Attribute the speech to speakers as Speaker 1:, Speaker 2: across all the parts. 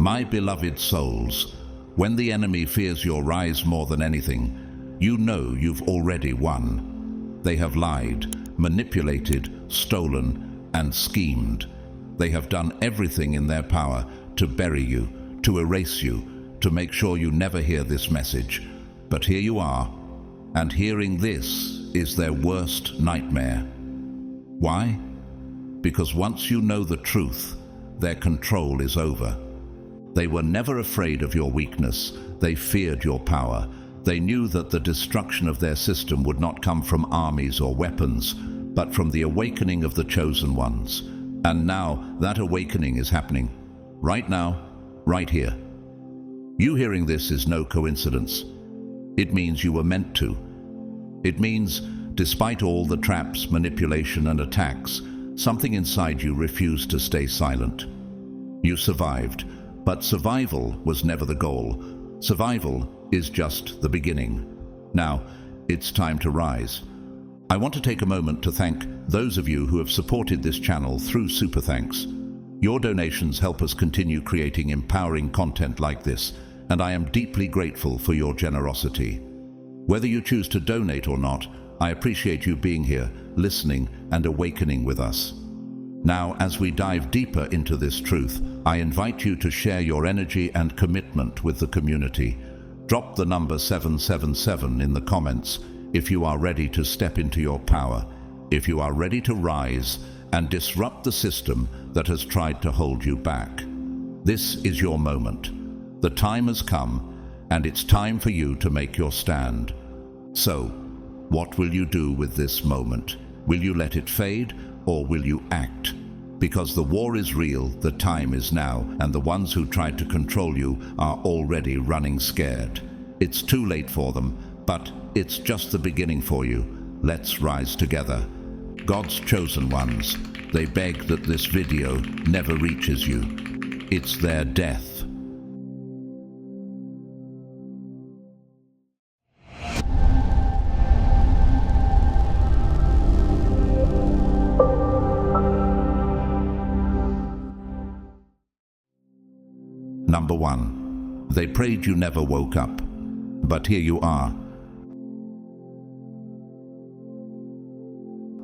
Speaker 1: My beloved souls, when the enemy fears your rise more than anything, you know you've already won. They have lied, manipulated, stolen, and schemed. They have done everything in their power to bury you, to erase you, to make sure you never hear this message. But here you are, and hearing this is their worst nightmare. Why? Because once you know the truth, their control is over. They were never afraid of your weakness. They feared your power. They knew that the destruction of their system would not come from armies or weapons, but from the awakening of the chosen ones. And now that awakening is happening. Right now, right here. You hearing this is no coincidence. It means you were meant to. It means, despite all the traps, manipulation, and attacks, something inside you refused to stay silent. You survived, but survival was never the goal. Survival is just the beginning. Now, it's time to rise. I want to take a moment to thank those of you who have supported this channel through Super Thanks. Your donations help us continue creating empowering content like this, and I am deeply grateful for your generosity. Whether you choose to donate or not, I appreciate you being here, listening, and awakening with us. Now, as we dive deeper into this truth, I invite you to share your energy and commitment with the community. Drop the number 777 in the comments if you are ready to step into your power, if you are ready to rise and disrupt the system that has tried to hold you back. This is your moment. The time has come, and it's time for you to make your stand. So, what will you do with this moment? Will you let it fade, or will you act? Because the war is real, the time is now, and the ones who tried to control you are already running scared. It's too late for them, but it's just the beginning for you. Let's rise together. God's chosen ones, they beg that this video never reaches you. It's their death. Number 1. They prayed you never woke up, but here you are.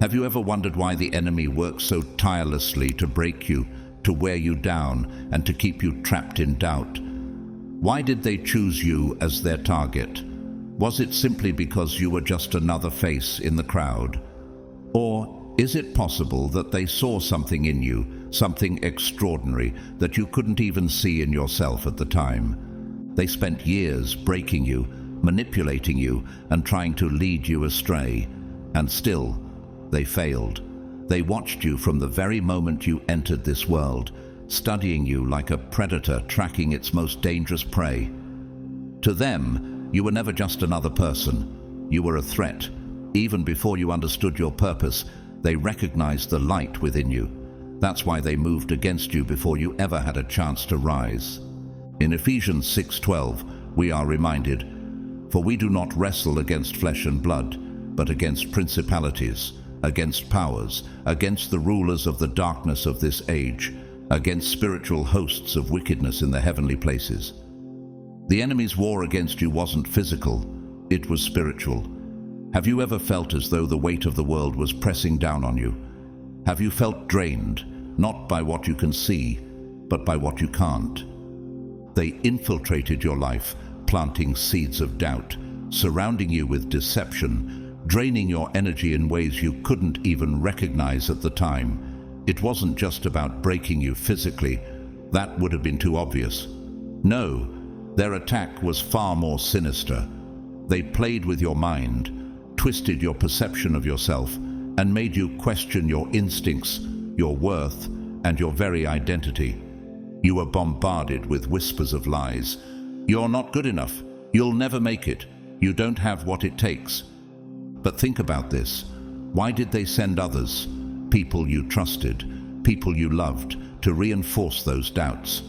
Speaker 1: Have you ever wondered why the enemy works so tirelessly to break you, to wear you down, and to keep you trapped in doubt? Why did they choose you as their target? Was it simply because you were just another face in the crowd? Or is it possible that they saw something in you, something extraordinary that you couldn't even see in yourself at the time? They spent years breaking you, manipulating you, and trying to lead you astray. And still, they failed. They watched you from the very moment you entered this world, studying you like a predator tracking its most dangerous prey. To them, you were never just another person. You were a threat. Even before you understood your purpose, they recognized the light within you. That's why they moved against you before you ever had a chance to rise. In Ephesians 6:12, we are reminded, "For we do not wrestle against flesh and blood, but against principalities, against powers, against the rulers of the darkness of this age, against spiritual hosts of wickedness in the heavenly places." The enemy's war against you wasn't physical, it was spiritual. Have you ever felt as though the weight of the world was pressing down on you? Have you felt drained, not by what you can see, but by what you can't? They infiltrated your life, planting seeds of doubt, surrounding you with deception, draining your energy in ways you couldn't even recognize at the time. It wasn't just about breaking you physically. That would have been too obvious. No, their attack was far more sinister. They played with your mind, twisted your perception of yourself, and made you question your instincts, your worth, and your very identity. You were bombarded with whispers of lies. You're not good enough. You'll never make it. You don't have what it takes. But think about this. Why did they send others, people you trusted, people you loved, to reinforce those doubts?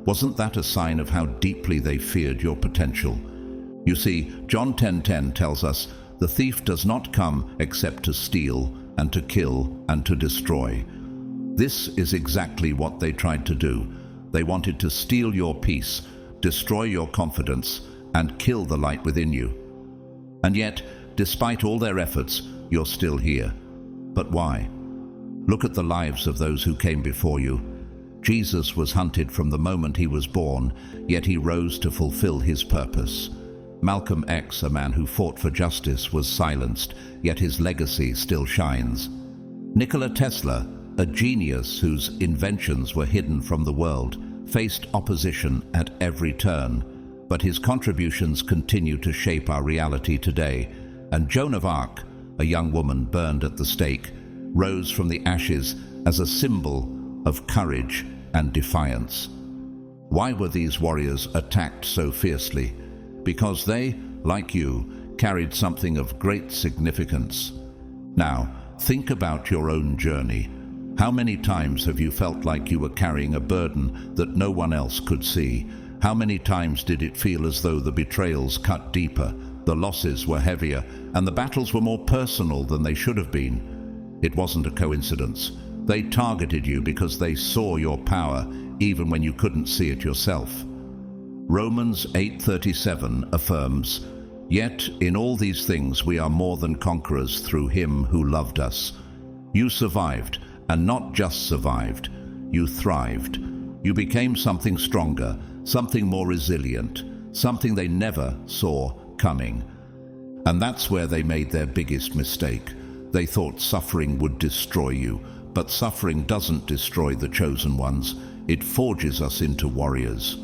Speaker 1: Wasn't that a sign of how deeply they feared your potential? You see, John 10:10 tells us, "The thief does not come except to steal and to kill and to destroy." This is exactly what they tried to do. They wanted to steal your peace, destroy your confidence, and kill the light within you. And yet, despite all their efforts, you're still here. But why? Look at the lives of those who came before you. Jesus was hunted from the moment he was born, yet he rose to fulfill his purpose. Malcolm X, a man who fought for justice, was silenced, yet his legacy still shines. Nikola Tesla, a genius whose inventions were hidden from the world, faced opposition at every turn, but his contributions continue to shape our reality today. And Joan of Arc, a young woman burned at the stake, rose from the ashes as a symbol of courage and defiance. Why were these warriors attacked so fiercely? Because they, like you, carried something of great significance. Now, think about your own journey. How many times have you felt like you were carrying a burden that no one else could see? How many times did it feel as though the betrayals cut deeper, the losses were heavier, and the battles were more personal than they should have been? It wasn't a coincidence. They targeted you because they saw your power, even when you couldn't see it yourself. Romans 8:37 affirms, "Yet in all these things we are more than conquerors through him who loved us." You survived, and not just survived. You thrived. You became something stronger, something more resilient, something they never saw coming. And that's where they made their biggest mistake. They thought suffering would destroy you, but suffering doesn't destroy the chosen ones. It forges us into warriors.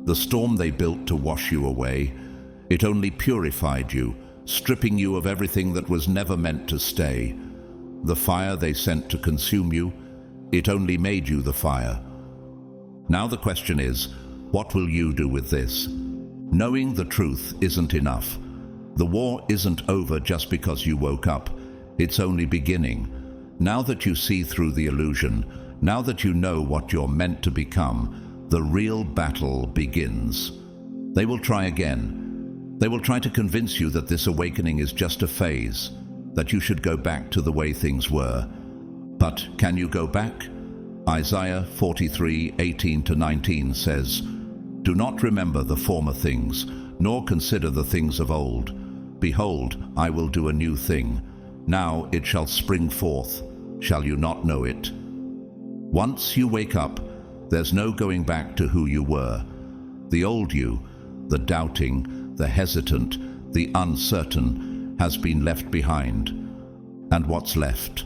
Speaker 1: The storm they built to wash you away, it only purified you, stripping you of everything that was never meant to stay. The fire they sent to consume you, it only made you the fire. Now the question is, what will you do with this? Knowing the truth isn't enough. The war isn't over just because you woke up. It's only beginning. Now that you see through the illusion, now that you know what you're meant to become, the real battle begins. They will try again. They will try to convince you that this awakening is just a phase, that you should go back to the way things were. But can you go back? Isaiah 43:18-19 says, "Do not remember the former things, nor consider the things of old. Behold, I will do a new thing. Now it shall spring forth. Shall you not know it?" Once you wake up, there's no going back to who you were. The old you, the doubting, the hesitant, the uncertain, has been left behind. And what's left?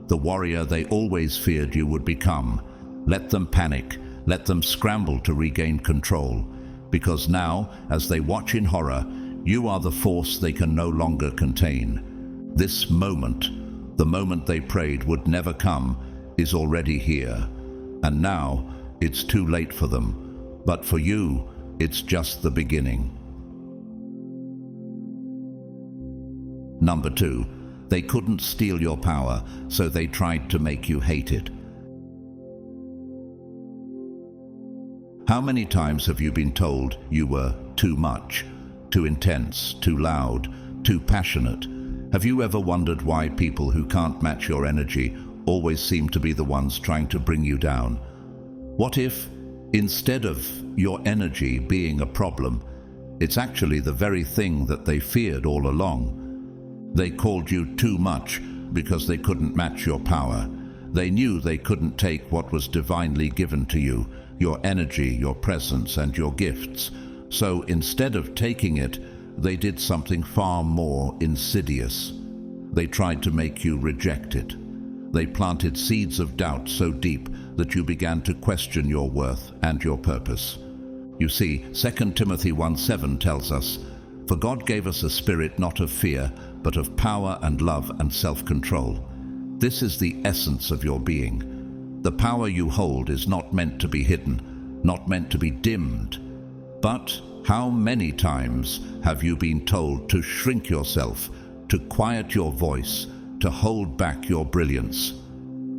Speaker 1: The warrior they always feared you would become. Let them panic. Let them scramble to regain control. Because now, as they watch in horror, you are the force they can no longer contain. This moment, the moment they prayed would never come, is already here. And now, it's too late for them. But for you, it's just the beginning. Number 2, they couldn't steal your power, so they tried to make you hate it. How many times have you been told you were too much, too intense, too loud, too passionate? Have you ever wondered why people who can't match your energy always seem to be the ones trying to bring you down? What if, instead of your energy being a problem, it's actually the very thing that they feared all along? They called you too much because they couldn't match your power. They knew they couldn't take what was divinely given to you, your energy, your presence, and your gifts. So instead of taking it, they did something far more insidious. They tried to make you reject it. They planted seeds of doubt so deep that you began to question your worth and your purpose. You see, 2 Timothy 1:7 tells us, "For God gave us a spirit not of fear, but of power and love and self-control." This is the essence of your being. The power you hold is not meant to be hidden, not meant to be dimmed. But how many times have you been told to shrink yourself, to quiet your voice, to hold back your brilliance?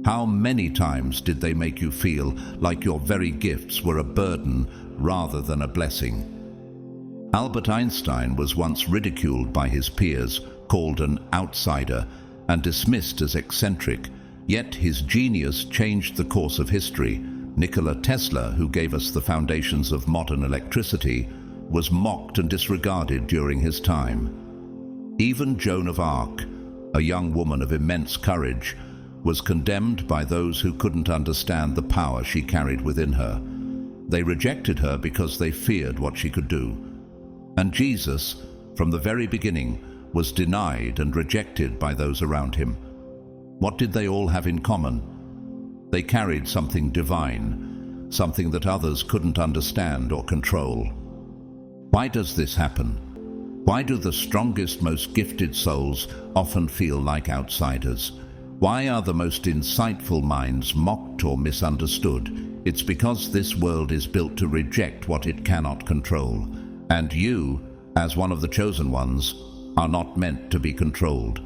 Speaker 1: How many times did they make you feel like your very gifts were a burden rather than a blessing? Albert Einstein was once ridiculed by his peers, called an outsider, and dismissed as eccentric, yet his genius changed the course of history. Nikola Tesla, who gave us the foundations of modern electricity, was mocked and disregarded during his time. Even Joan of Arc, a young woman of immense courage, was condemned by those who couldn't understand the power she carried within her. They rejected her because they feared what she could do. And Jesus, from the very beginning, was denied and rejected by those around him. What did they all have in common? They carried something divine, something that others couldn't understand or control. Why does this happen? Why do the strongest, most gifted souls often feel like outsiders? Why are the most insightful minds mocked or misunderstood? It's because this world is built to reject what it cannot control. And you, as one of the chosen ones, are not meant to be controlled.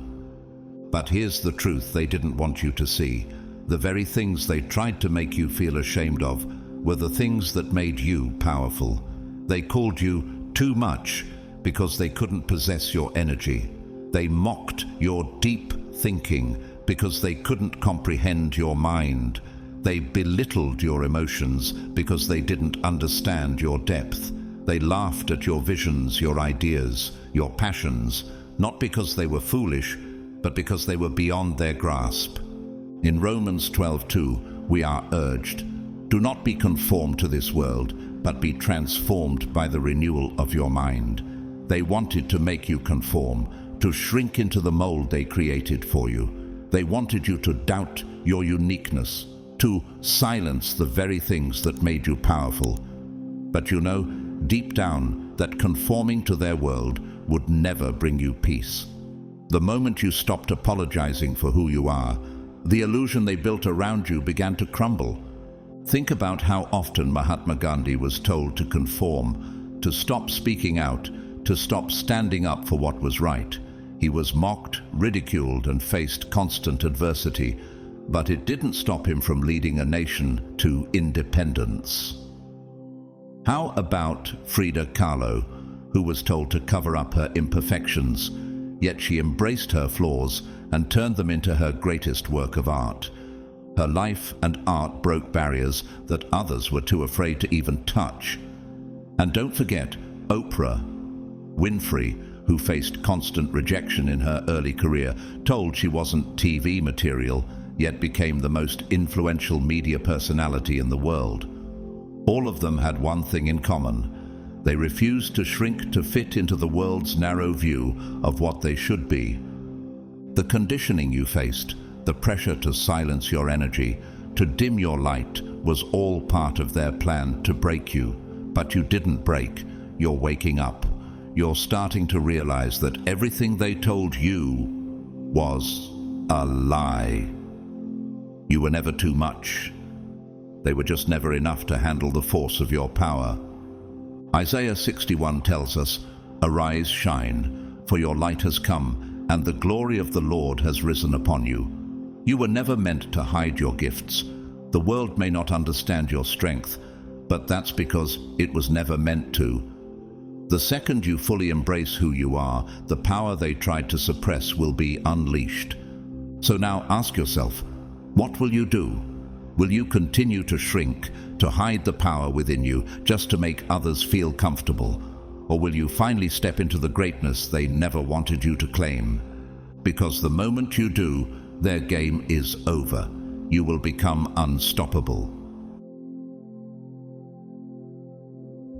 Speaker 1: But here's the truth they didn't want you to see. The very things they tried to make you feel ashamed of were the things that made you powerful. They called you too much because they couldn't possess your energy. They mocked your deep thinking because they couldn't comprehend your mind. They belittled your emotions because they didn't understand your depth. They laughed at your visions, your ideas, your passions, not because they were foolish, but because they were beyond their grasp. In Romans 12:2, we are urged, "Do not be conformed to this world, but be transformed by the renewal of your mind." They wanted to make you conform, to shrink into the mold they created for you. They wanted you to doubt your uniqueness, to silence the very things that made you powerful. But you know, deep down, that conforming to their world would never bring you peace. The moment you stopped apologizing for who you are, the illusion they built around you began to crumble. Think about how often Mahatma Gandhi was told to conform, to stop speaking out, to stop standing up for what was right. He was mocked, ridiculed, and faced constant adversity, but it didn't stop him from leading a nation to independence. How about Frida Kahlo, who was told to cover up her imperfections, yet she embraced her flaws and turned them into her greatest work of art? Her life and art broke barriers that others were too afraid to even touch. And don't forget Oprah Winfrey, who faced constant rejection in her early career, told she wasn't TV material, yet became the most influential media personality in the world. All of them had one thing in common. They refused to shrink to fit into the world's narrow view of what they should be. The conditioning you faced, the pressure to silence your energy, to dim your light, was all part of their plan to break you. But you didn't break. You're waking up. You're starting to realize that everything they told you was a lie. You were never too much. They were just never enough to handle the force of your power. Isaiah 61 tells us, "Arise, shine, for your light has come, and the glory of the Lord has risen upon you." You were never meant to hide your gifts. The world may not understand your strength, but that's because it was never meant to. The second you fully embrace who you are, the power they tried to suppress will be unleashed. So now ask yourself, what will you do? Will you continue to shrink, to hide the power within you, just to make others feel comfortable? Or will you finally step into the greatness they never wanted you to claim? Because the moment you do, their game is over. You will become unstoppable.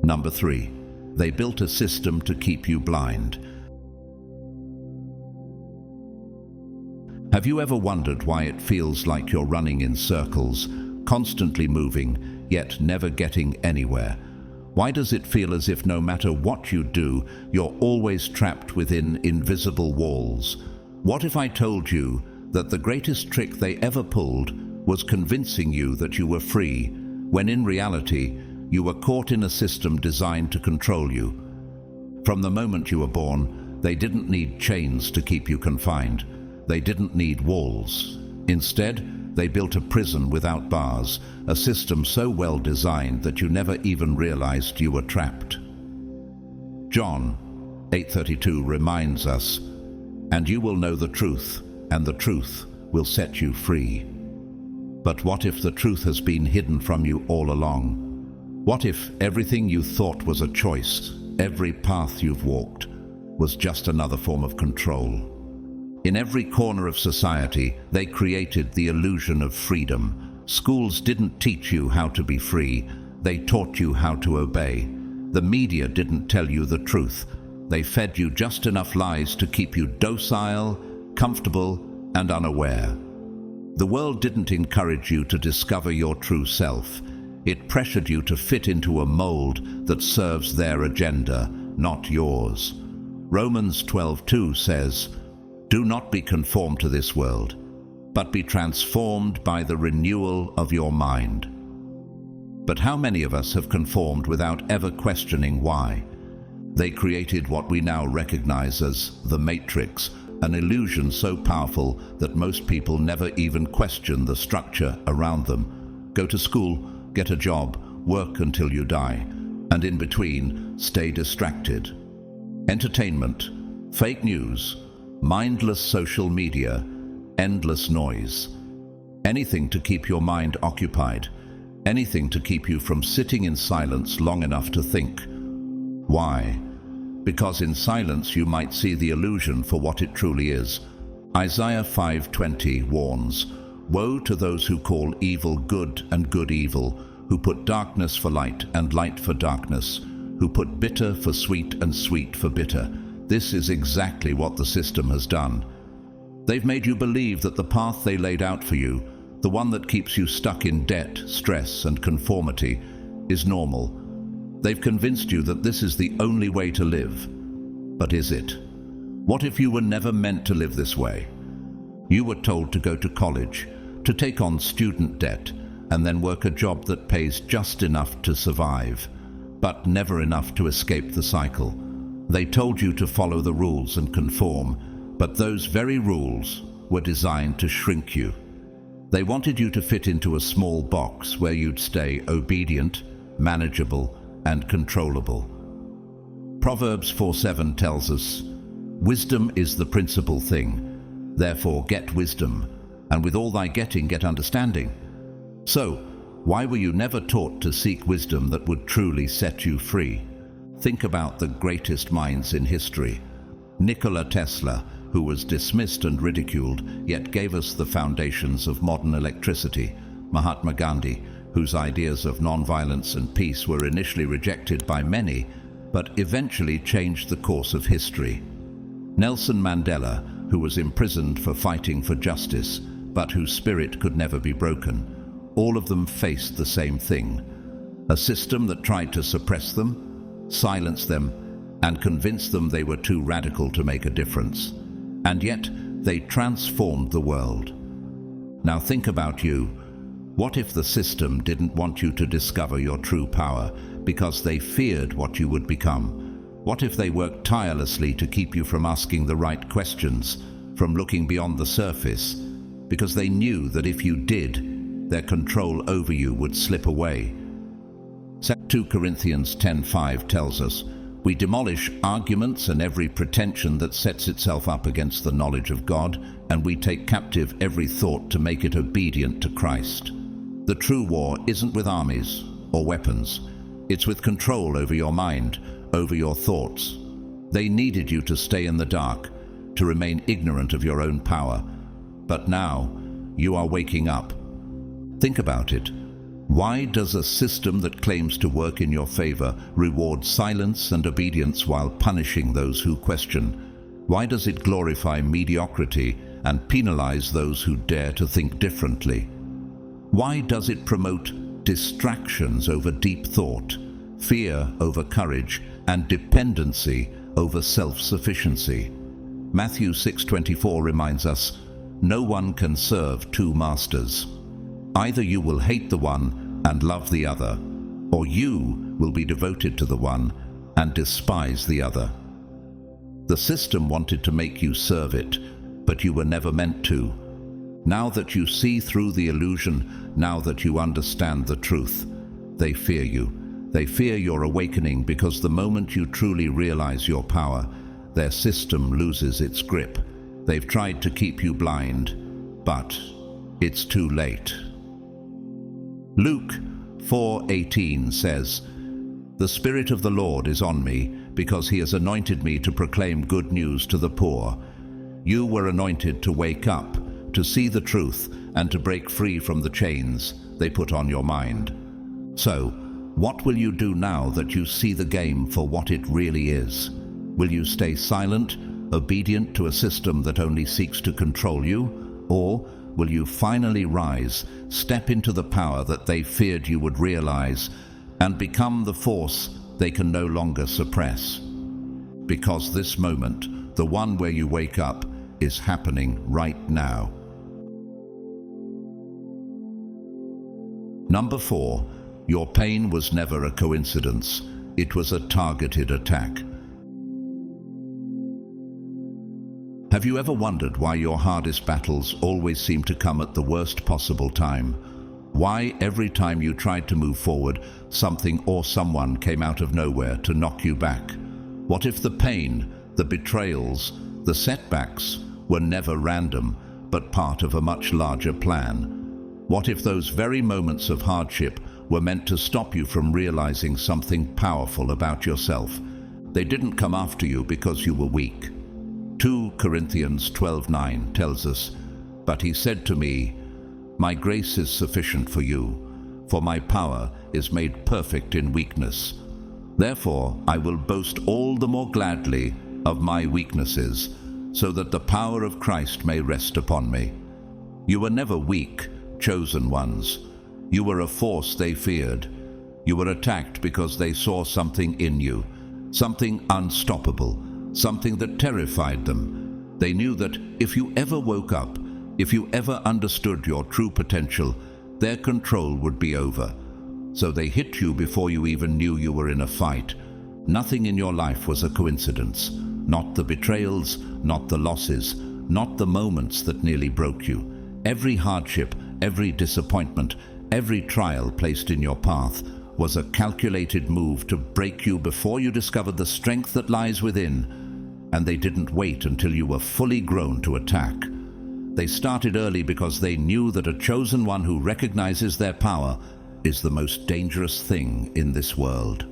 Speaker 1: Number 3. They built a system to keep you blind. Have you ever wondered why it feels like you're running in circles, constantly moving, yet never getting anywhere? Why does it feel as if no matter what you do, you're always trapped within invisible walls? What if I told you that the greatest trick they ever pulled was convincing you that you were free, when in reality, you were caught in a system designed to control you? From the moment you were born, they didn't need chains to keep you confined. They didn't need walls. Instead, they built a prison without bars, a system so well designed that you never even realized you were trapped. John 8:32 reminds us, "And you will know the truth, and the truth will set you free." But what if the truth has been hidden from you all along? What if everything you thought was a choice, every path you've walked, was just another form of control? In every corner of society, they created the illusion of freedom. Schools didn't teach you how to be free, they taught you how to obey. The media didn't tell you the truth. They fed you just enough lies to keep you docile, comfortable, and unaware. The world didn't encourage you to discover your true self. It pressured you to fit into a mold that serves their agenda, not yours. Romans 12:2 says, "Do not be conformed to this world, but be transformed by the renewal of your mind." But how many of us have conformed without ever questioning why? They created what we now recognize as the Matrix, an illusion so powerful that most people never even question the structure around them. Go to school, get a job, work until you die, and in between, stay distracted. Entertainment, fake news, mindless social media, endless noise. Anything to keep your mind occupied, anything to keep you from sitting in silence long enough to think. Why? Because in silence you might see the illusion for what it truly is. Isaiah 5:20 warns, "Woe to those who call evil good and good evil, who put darkness for light and light for darkness, who put bitter for sweet and sweet for bitter." This is exactly what the system has done. They've made you believe that the path they laid out for you, the one that keeps you stuck in debt, stress, and conformity, is normal. They've convinced you that this is the only way to live. But is it? What if you were never meant to live this way? You were told to go to college, to take on student debt, and then work a job that pays just enough to survive, but never enough to escape the cycle. They told you to follow the rules and conform, but those very rules were designed to shrink you. They wanted you to fit into a small box where you'd stay obedient, manageable, and controllable. Proverbs 4:7 tells us, "Wisdom is the principal thing. Therefore get wisdom, and with all thy getting get understanding." So, why were you never taught to seek wisdom that would truly set you free? Think about the greatest minds in history. Nikola Tesla, who was dismissed and ridiculed, yet gave us the foundations of modern electricity. Mahatma Gandhi, whose ideas of nonviolence and peace were initially rejected by many, but eventually changed the course of history. Nelson Mandela, who was imprisoned for fighting for justice, but whose spirit could never be broken. All of them faced the same thing: a system that tried to suppress them, silence them, and convince them they were too radical to make a difference. And yet, they transformed the world. Now think about you. What if the system didn't want you to discover your true power because they feared what you would become? What if they worked tirelessly to keep you from asking the right questions, from looking beyond the surface, because they knew that if you did, their control over you would slip away? 2 Corinthians 10:5 tells us, "We demolish arguments and every pretension that sets itself up against the knowledge of God, and we take captive every thought to make it obedient to Christ." The true war isn't with armies or weapons. It's with control over your mind, over your thoughts. They needed you to stay in the dark, to remain ignorant of your own power. But now, you are waking up. Think about it. Why does a system that claims to work in your favor reward silence and obedience while punishing those who question? Why does it glorify mediocrity and penalize those who dare to think differently? Why does it promote distractions over deep thought, fear over courage, and dependency over self-sufficiency? Matthew 6:24 reminds us, "No one can serve two masters. Either you will hate the one and love the other, or you will be devoted to the one and despise the other." The system wanted to make you serve it, but you were never meant to. Now that you see through the illusion, now that you understand the truth, they fear you. They fear your awakening, because the moment you truly realize your power, their system loses its grip. They've tried to keep you blind, but it's too late. Luke 4:18 says, "The Spirit of the Lord is on me, because he has anointed me to proclaim good news to the poor. You were anointed to wake up, to see the truth, and to break free from the chains they put on your mind." So, what will you do now that you see the game for what it really is? Will you stay silent, obedient to a system that only seeks to control you? Or will you finally rise, step into the power that they feared you would realize, and become the force they can no longer suppress? Because this moment, the one where you wake up, is happening right now. Number 4, your pain was never a coincidence. It was a targeted attack. Have you ever wondered why your hardest battles always seem to come at the worst possible time? Why every time you tried to move forward, something or someone came out of nowhere to knock you back? What if the pain, the betrayals, the setbacks were never random, but part of a much larger plan? What if those very moments of hardship were meant to stop you from realizing something powerful about yourself? They didn't come after you because you were weak. 2 Corinthians 12:9 tells us, "But he said to me, 'My grace is sufficient for you, for my power is made perfect in weakness. Therefore I will boast all the more gladly of my weaknesses, so that the power of Christ may rest upon me.'" You were never weak, chosen ones. You were a force they feared. You were attacked because they saw something in you, something unstoppable, something that terrified them. They knew that if you ever woke up, if you ever understood your true potential, their control would be over. So they hit you before you even knew you were in a fight. Nothing in your life was a coincidence. Not the betrayals, not the losses, not the moments that nearly broke you. Every hardship, every disappointment, every trial placed in your path was a calculated move to break you before you discovered the strength that lies within. And they didn't wait until you were fully grown to attack. They started early because they knew that a chosen one who recognizes their power is the most dangerous thing in this world.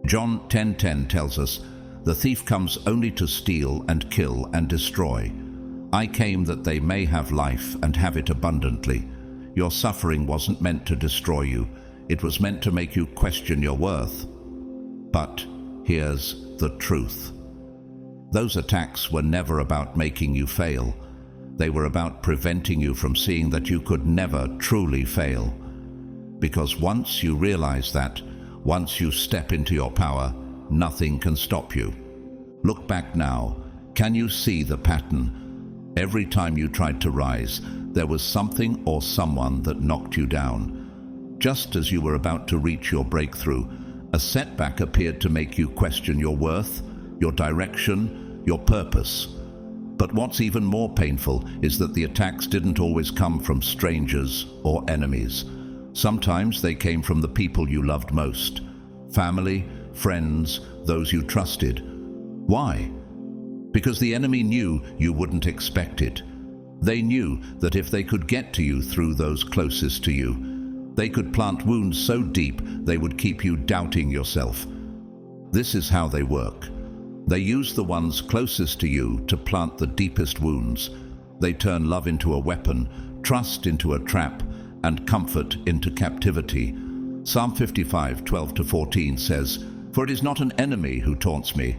Speaker 1: John 10:10 tells us, "The thief comes only to steal and kill and destroy. I came that they may have life and have it abundantly." Your suffering wasn't meant to destroy you. It was meant to make you question your worth. But here's the truth. Those attacks were never about making you fail. They were about preventing you from seeing that you could never truly fail. Because once you realize that, once you step into your power, nothing can stop you. Look back now. Can you see the pattern? Every time you tried to rise, there was something or someone that knocked you down. Just as you were about to reach your breakthrough, a setback appeared to make you question your worth, your direction, your purpose. But what's even more painful is that the attacks didn't always come from strangers or enemies. Sometimes they came from the people you loved most. Family, friends, those you trusted. Why? Because the enemy knew you wouldn't expect it. They knew that if they could get to you through those closest to you, they could plant wounds so deep they would keep you doubting yourself. This is how they work. They use the ones closest to you to plant the deepest wounds. They turn love into a weapon, trust into a trap, and comfort into captivity. Psalm 55:12-14 says, "For it is not an enemy who taunts me,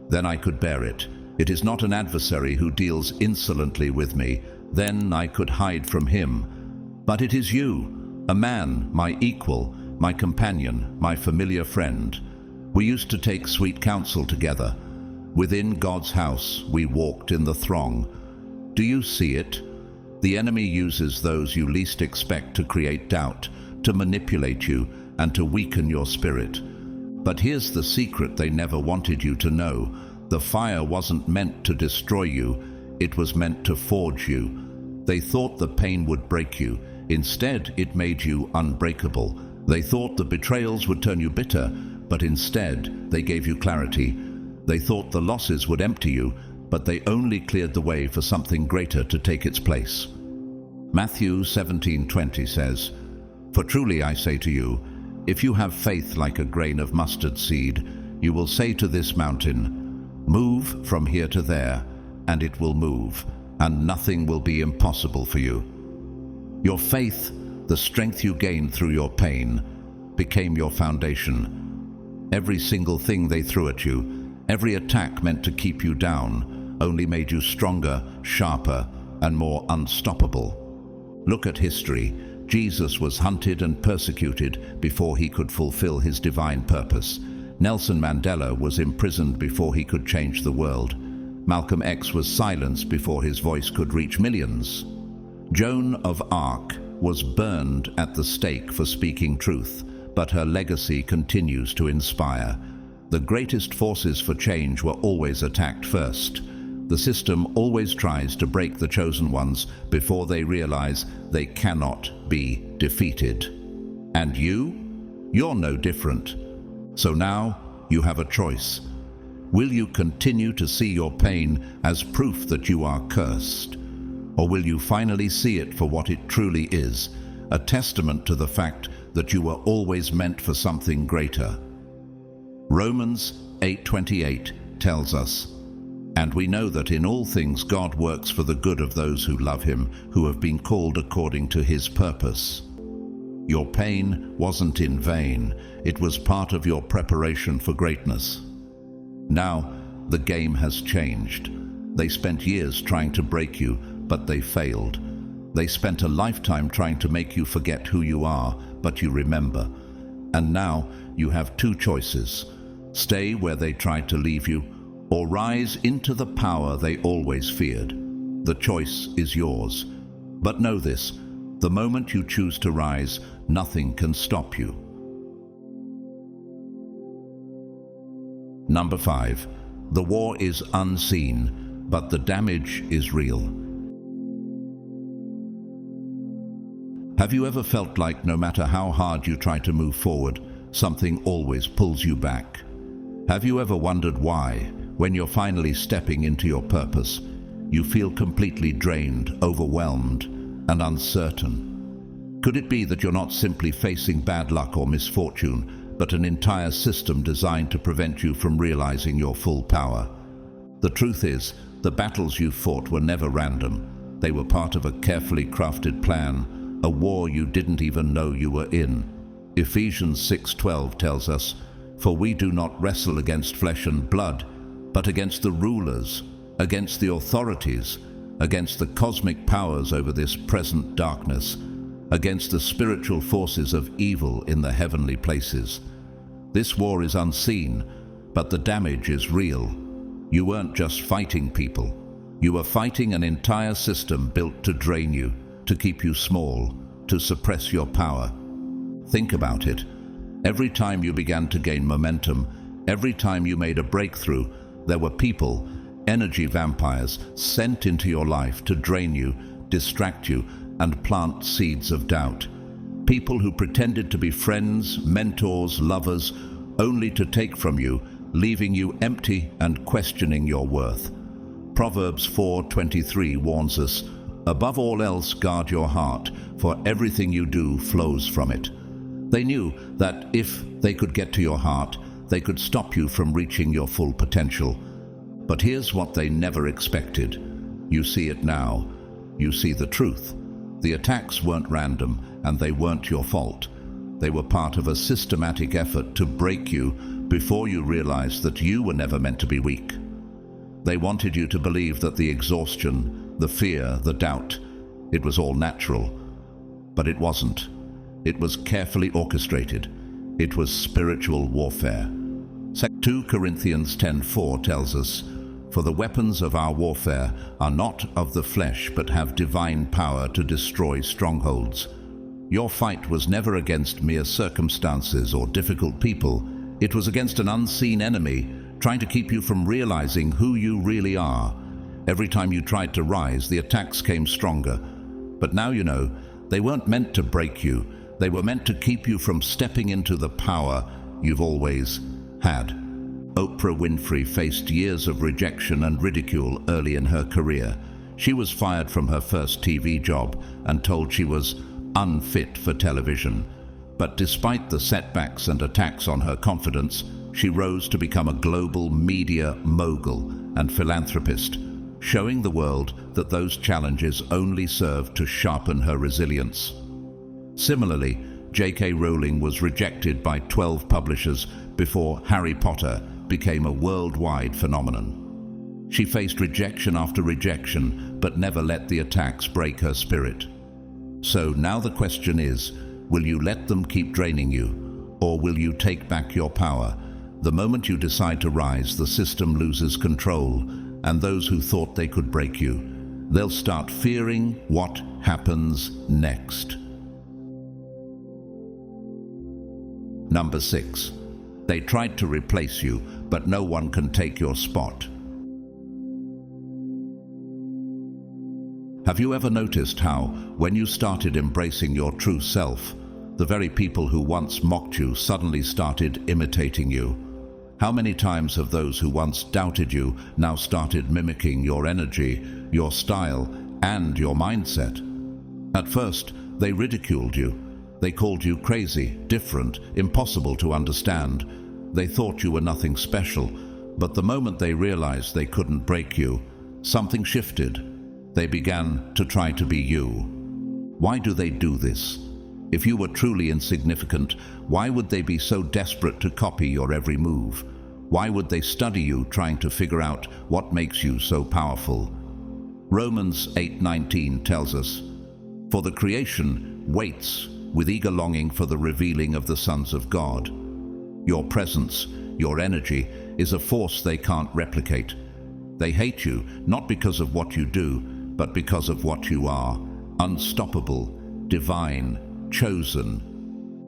Speaker 1: then I could bear it. It is not an adversary who deals insolently with me, then I could hide from him. But it is you, a man, my equal, my companion, my familiar friend. We used to take sweet counsel together. Within God's house we walked in the throng." Do you see it? The enemy uses those you least expect to create doubt, to manipulate you, and to weaken your spirit. But here's the secret they never wanted you to know. The fire wasn't meant to destroy you, it was meant to forge you. They thought the pain would break you. Instead, it made you unbreakable. They thought the betrayals would turn you bitter, but instead, they gave you clarity. They thought the losses would empty you, but they only cleared the way for something greater to take its place. Matthew 17:20 says, For truly I say to you, if you have faith like a grain of mustard seed, you will say to this mountain, 'Move from here to there,' and it will move, and nothing will be impossible for you." Your faith, the strength you gained through your pain, became your foundation. Every single thing they threw at you, every attack meant to keep you down, only made you stronger, sharper, and more unstoppable. Look at history. Jesus was hunted and persecuted before he could fulfill his divine purpose. Nelson Mandela was imprisoned before he could change the world. Malcolm X was silenced before his voice could reach millions. Joan of Arc was burned at the stake for speaking truth, but her legacy continues to inspire. The greatest forces for change were always attacked first. The system always tries to break the chosen ones before they realize they cannot be defeated. And you're no different. So now you have a choice. Will you continue to see your pain as proof that you are cursed? Or will you finally see it for what it truly is, a testament to the fact that you were always meant for something greater? Romans 8:28 tells us, "And we know that in all things God works for the good of those who love him, who have been called according to his purpose." Your pain wasn't in vain. It was part of your preparation for greatness. Now, the game has changed. They spent years trying to break you, but they failed. They spent a lifetime trying to make you forget who you are, but you remember. And now you have two choices: stay where they tried to leave you, or rise into the power they always feared. The choice is yours. But know this, the moment you choose to rise, nothing can stop you. Number 5. The war is unseen, but the damage is real. Have you ever felt like no matter how hard you try to move forward, something always pulls you back? Have you ever wondered why, when you're finally stepping into your purpose, you feel completely drained, overwhelmed, and uncertain? Could it be that you're not simply facing bad luck or misfortune, but an entire system designed to prevent you from realizing your full power? The truth is, the battles you fought were never random. They were part of a carefully crafted plan, a war you didn't even know you were in. Ephesians 6:12 tells us, "For we do not wrestle against flesh and blood, but against the rulers, against the authorities, against the cosmic powers over this present darkness, against the spiritual forces of evil in the heavenly places." This war is unseen, but the damage is real. You weren't just fighting people. You were fighting an entire system built to drain you, to keep you small, to suppress your power. Think about it. Every time you began to gain momentum, every time you made a breakthrough, there were people, energy vampires, sent into your life to drain you, distract you, and plant seeds of doubt. People who pretended to be friends, mentors, lovers, only to take from you, leaving you empty and questioning your worth. Proverbs 4:23 warns us, "Above all else, guard your heart, for everything you do flows from it." They knew that if they could get to your heart, they could stop you from reaching your full potential. But here's what they never expected. You see it now. You see the truth. The attacks weren't random, and they weren't your fault. They were part of a systematic effort to break you before you realized that you were never meant to be weak. They wanted you to believe that the exhaustion, the fear, the doubt, it was all natural. But it wasn't. It was carefully orchestrated. It was spiritual warfare. 2 Corinthians 10:4 tells us, "For the weapons of our warfare are not of the flesh, but have divine power to destroy strongholds." Your fight was never against mere circumstances or difficult people. It was against an unseen enemy, trying to keep you from realizing who you really are. Every time you tried to rise, the attacks came stronger. But now you know, they weren't meant to break you. They were meant to keep you from stepping into the power you've always had. Oprah Winfrey faced years of rejection and ridicule early in her career. She was fired from her first TV job and told she was unfit for television. But despite the setbacks and attacks on her confidence, she rose to become a global media mogul and philanthropist, showing the world that those challenges only served to sharpen her resilience. Similarly, J.K. Rowling was rejected by 12 publishers before Harry Potter became a worldwide phenomenon. She faced rejection after rejection, but never let the attacks break her spirit. So now the question is, will you let them keep draining you, or will you take back your power? The moment you decide to rise, the system loses control, and those who thought they could break you, they'll start fearing what happens next. Number 6. They tried to replace you, but no one can take your spot. Have you ever noticed how, when you started embracing your true self, the very people who once mocked you suddenly started imitating you? How many times have those who once doubted you now started mimicking your energy, your style, and your mindset? At first, they ridiculed you. They called you crazy, different, impossible to understand. They thought you were nothing special, but the moment they realized they couldn't break you, something shifted. They began to try to be you. Why do they do this? If you were truly insignificant, why would they be so desperate to copy your every move? Why would they study you, trying to figure out what makes you so powerful? Romans 8:19 tells us, "For the creation waits with eager longing for the revealing of the sons of God." Your presence, your energy, is a force they can't replicate. They hate you, not because of what you do, but because of what you are. Unstoppable, divine, chosen.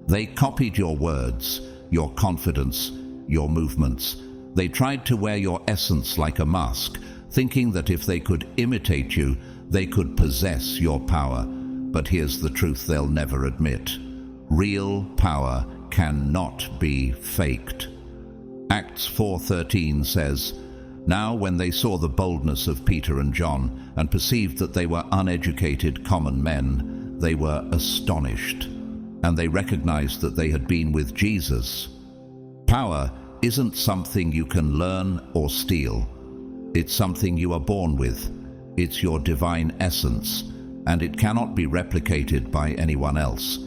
Speaker 1: They copied your words, your confidence, your movements. They tried to wear your essence like a mask, thinking that if they could imitate you, they could possess your power. But here's the truth they'll never admit. Real power cannot be faked. Acts 4:13 says, "Now when they saw the boldness of Peter and John and perceived that they were uneducated common men, they were astonished, and they recognized that they had been with Jesus." Power isn't something you can learn or steal. It's something you are born with. It's your divine essence, and it cannot be replicated by anyone else.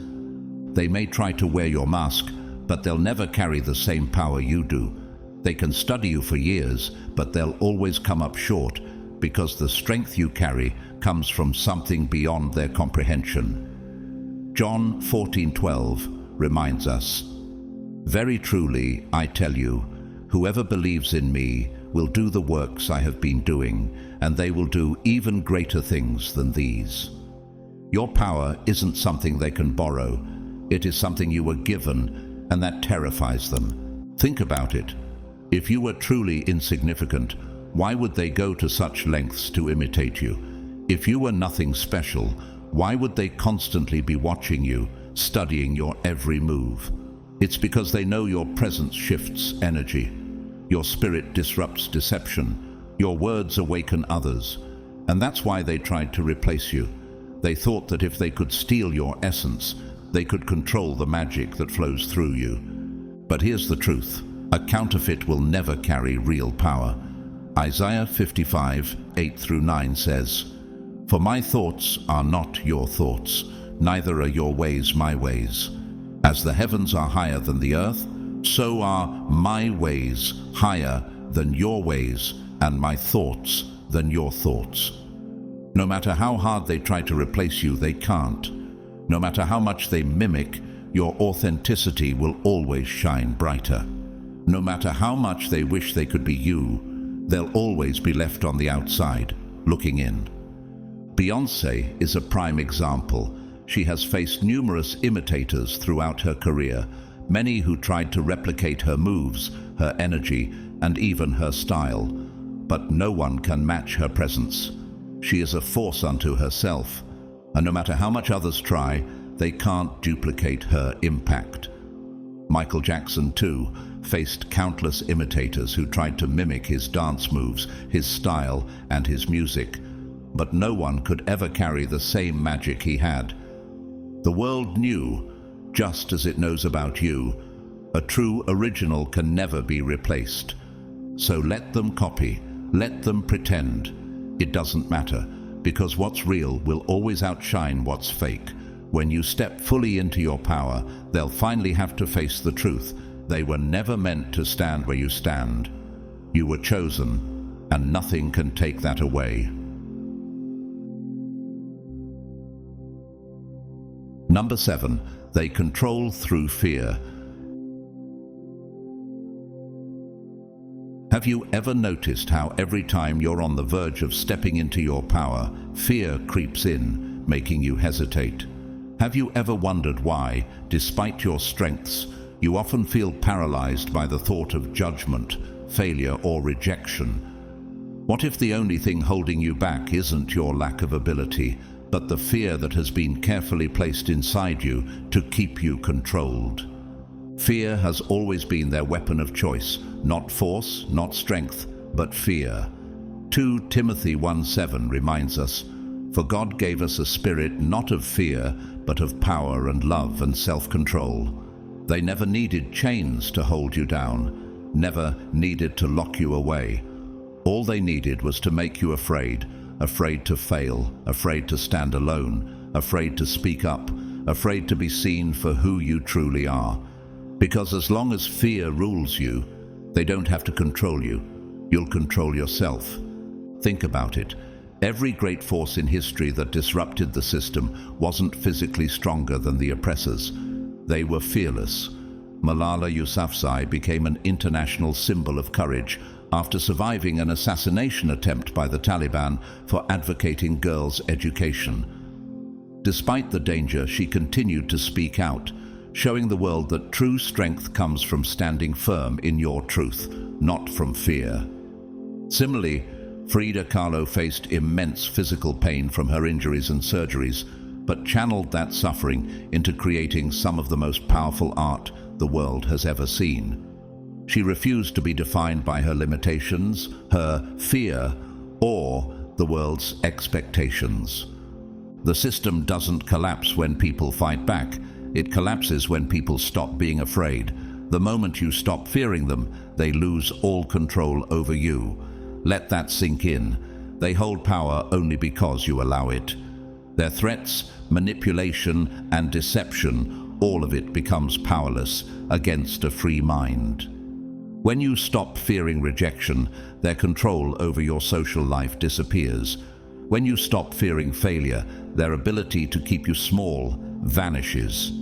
Speaker 1: They may try to wear your mask, but they'll never carry the same power you do. They can study you for years, but they'll always come up short, because the strength you carry comes from something beyond their comprehension. John 14:12 reminds us, "Very truly, I tell you, whoever believes in me will do the works I have been doing, and they will do even greater things than these." Your power isn't something they can borrow. It is something you were given, and that terrifies them. Think about it. If you were truly insignificant, why would they go to such lengths to imitate you? If you were nothing special, why would they constantly be watching you, studying your every move? It's because they know your presence shifts energy. Your spirit disrupts deception. Your words awaken others. And that's why they tried to replace you. They thought that if they could steal your essence, they could control the magic that flows through you. But here's the truth. A counterfeit will never carry real power. Isaiah 55:8-9 says, "For my thoughts are not your thoughts, neither are your ways my ways. As the heavens are higher than the earth, so are my ways higher than your ways, and my thoughts than your thoughts." No matter how hard they try to replace you, they can't. No matter how much they mimic, your authenticity will always shine brighter. No matter how much they wish they could be you, they'll always be left on the outside, looking in. Beyoncé is a prime example. She has faced numerous imitators throughout her career, many who tried to replicate her moves, her energy, and even her style. But no one can match her presence. She is a force unto herself, and no matter how much others try, they can't duplicate her impact. Michael Jackson, too, faced countless imitators who tried to mimic his dance moves, his style, and his music, but no one could ever carry the same magic he had. The world knew, just as it knows about you, a true original can never be replaced. So let them copy, let them pretend. It doesn't matter, because what's real will always outshine what's fake. When you step fully into your power, they'll finally have to face the truth. They were never meant to stand where you stand. You were chosen, and nothing can take that away. Number 7, they control through fear. Have you ever noticed how every time you're on the verge of stepping into your power, fear creeps in, making you hesitate? Have you ever wondered why, despite your strengths, you often feel paralyzed by the thought of judgment, failure, or rejection? What if the only thing holding you back isn't your lack of ability, but the fear that has been carefully placed inside you to keep you controlled? Fear has always been their weapon of choice, not force, not strength, but fear. 2 Timothy 1:7 reminds us, "For God gave us a spirit not of fear, but of power and love and self-control." They never needed chains to hold you down, never needed to lock you away. All they needed was to make you afraid, afraid to fail, afraid to stand alone, afraid to speak up, afraid to be seen for who you truly are. Because as long as fear rules you, they don't have to control you. You'll control yourself. Think about it. Every great force in history that disrupted the system wasn't physically stronger than the oppressors. They were fearless. Malala Yousafzai became an international symbol of courage after surviving an assassination attempt by the Taliban for advocating girls' education. Despite the danger, she continued to speak out, showing the world that true strength comes from standing firm in your truth, not from fear. Similarly, Frida Kahlo faced immense physical pain from her injuries and surgeries, but channeled that suffering into creating some of the most powerful art the world has ever seen. She refused to be defined by her limitations, her fear, or the world's expectations. The system doesn't collapse when people fight back. It collapses when people stop being afraid. The moment you stop fearing them, they lose all control over you. Let that sink in. They hold power only because you allow it. Their threats, manipulation, and deception, all of it becomes powerless against a free mind. When you stop fearing rejection, their control over your social life disappears. When you stop fearing failure, their ability to keep you small vanishes.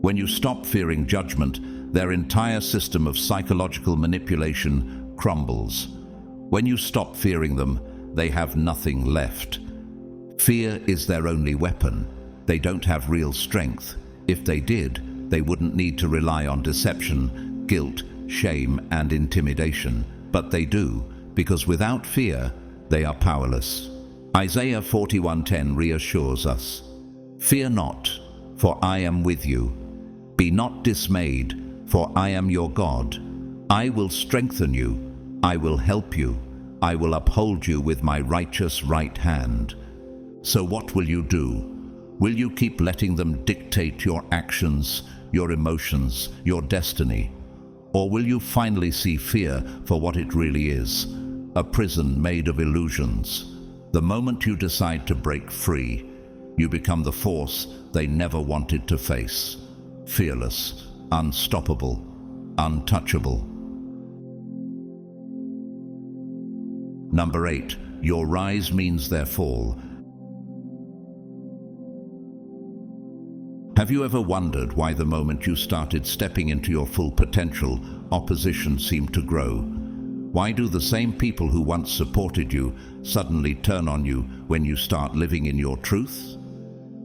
Speaker 1: When you stop fearing judgment, their entire system of psychological manipulation crumbles. When you stop fearing them, they have nothing left. Fear is their only weapon. They don't have real strength. If they did, they wouldn't need to rely on deception, guilt, shame, and intimidation. But they do, because without fear, they are powerless. Isaiah 41:10 reassures us, "Fear not, for I am with you. Be not dismayed, for I am your God. I will strengthen you. I will help you. I will uphold you with my righteous right hand." So what will you do? Will you keep letting them dictate your actions, your emotions, your destiny? Or will you finally see fear for what it really is? A prison made of illusions. The moment you decide to break free, you become the force they never wanted to face. Fearless, unstoppable, untouchable. Number 8, your rise means their fall. Have you ever wondered why the moment you started stepping into your full potential, opposition seemed to grow? Why do the same people who once supported you suddenly turn on you when you start living in your truth?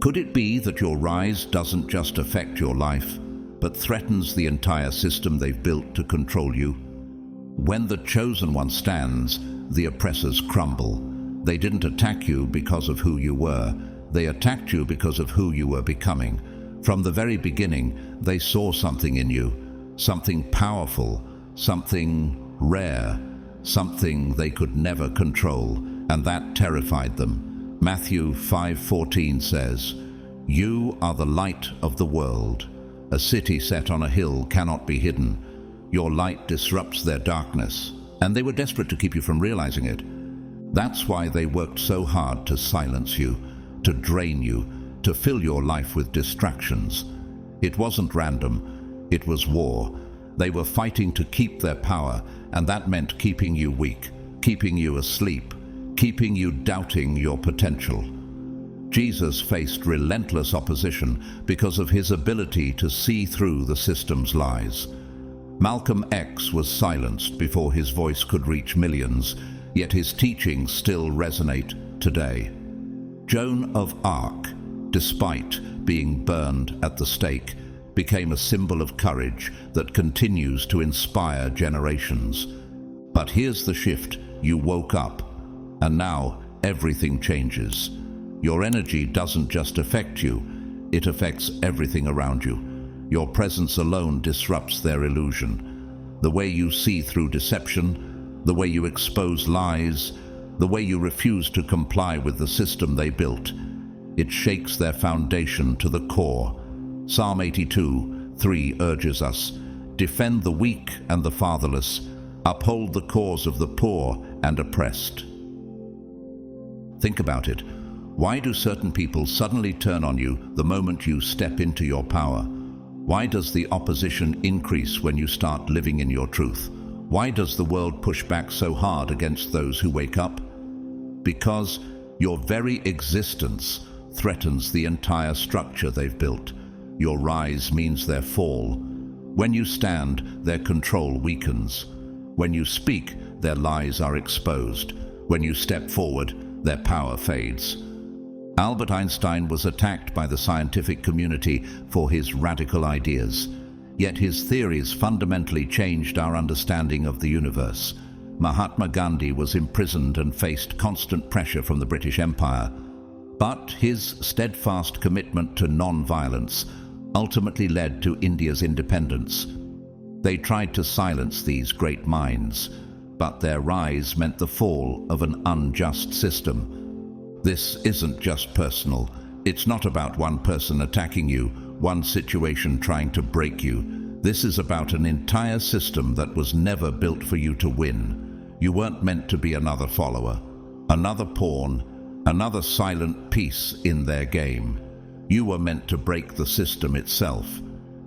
Speaker 1: Could it be that your rise doesn't just affect your life, but threatens the entire system they've built to control you? When the chosen one stands, the oppressors crumble. They didn't attack you because of who you were. They attacked you because of who you were becoming. From the very beginning, they saw something in you, something powerful, something rare, something they could never control, and that terrified them. Matthew 5:14 says, You are the light of the world. A city set on a hill cannot be hidden. Your light disrupts their darkness, and they were desperate to keep you from realizing it. That's why they worked so hard to silence you, to drain you, to fill your life with distractions. It wasn't random, it was war. They were fighting to keep their power, and that meant keeping you weak, keeping you asleep, keeping you doubting your potential. Jesus faced relentless opposition because of his ability to see through the system's lies. Malcolm X was silenced before his voice could reach millions, yet his teachings still resonate today. Joan of Arc, despite being burned at the stake, became a symbol of courage that continues to inspire generations. But here's the shift: you woke up, and now everything changes. Your energy doesn't just affect you, it affects everything around you. Your presence alone disrupts their illusion. The way you see through deception, the way you expose lies, the way you refuse to comply with the system they built. It shakes their foundation to the core. Psalm 82:3 urges us, defend the weak and the fatherless, uphold the cause of the poor and oppressed. Think about it. Why do certain people suddenly turn on you the moment you step into your power? Why does the opposition increase when you start living in your truth? Why does the world push back so hard against those who wake up? Because your very existence threatens the entire structure they've built. Your rise means their fall. When you stand, their control weakens. When you speak, their lies are exposed. When you step forward, their power fades. Albert Einstein was attacked by the scientific community for his radical ideas, yet his theories fundamentally changed our understanding of the universe. Mahatma Gandhi was imprisoned and faced constant pressure from the British Empire, but his steadfast commitment to non-violence ultimately led to India's independence. They tried to silence these great minds, but their rise meant the fall of an unjust system. This isn't just personal. It's not about one person attacking you, one situation trying to break you. This is about an entire system that was never built for you to win. You weren't meant to be another follower, another pawn, another silent piece in their game. You were meant to break the system itself.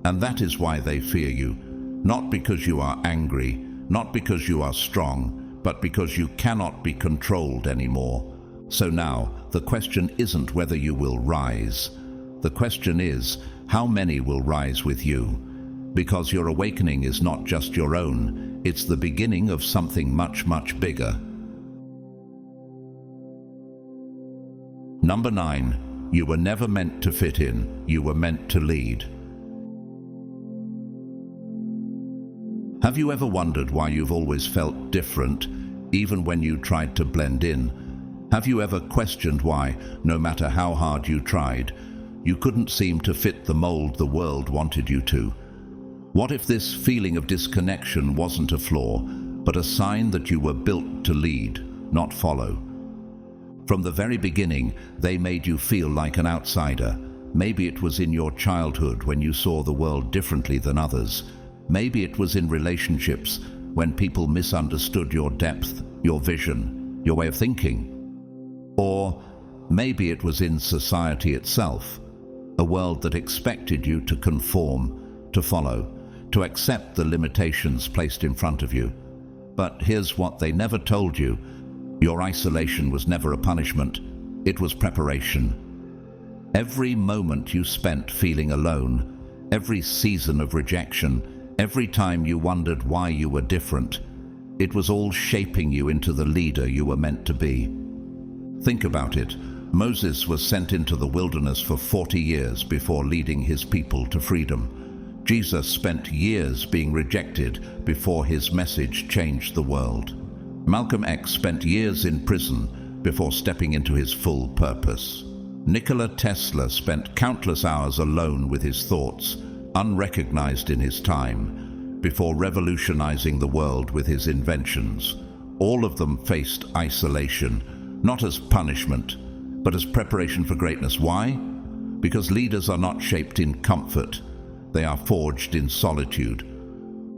Speaker 1: And that is why they fear you. Not because you are angry, not because you are strong, but because you cannot be controlled anymore. So now, the question isn't whether you will rise. The question is, how many will rise with you? Because your awakening is not just your own, it's the beginning of something much, much bigger. Number 9, you were never meant to fit in, you were meant to lead. Have you ever wondered why you've always felt different, even when you tried to blend in? Have you ever questioned why, no matter how hard you tried, you couldn't seem to fit the mold the world wanted you to? What if this feeling of disconnection wasn't a flaw, but a sign that you were built to lead, not follow? From the very beginning, they made you feel like an outsider. Maybe it was in your childhood when you saw the world differently than others. Maybe it was in relationships when people misunderstood your depth, your vision, your way of thinking. Or maybe it was in society itself, a world that expected you to conform, to follow, to accept the limitations placed in front of you. But here's what they never told you. Your isolation was never a punishment, it was preparation. Every moment you spent feeling alone, every season of rejection, every time you wondered why you were different, it was all shaping you into the leader you were meant to be. Think about it. Moses was sent into the wilderness for 40 years before leading his people to freedom. Jesus spent years being rejected before his message changed the world. Malcolm X spent years in prison before stepping into his full purpose. Nikola Tesla spent countless hours alone with his thoughts, unrecognized in his time, before revolutionizing the world with his inventions. All of them faced isolation, not as punishment, but as preparation for greatness. Why? Because leaders are not shaped in comfort, they are forged in solitude.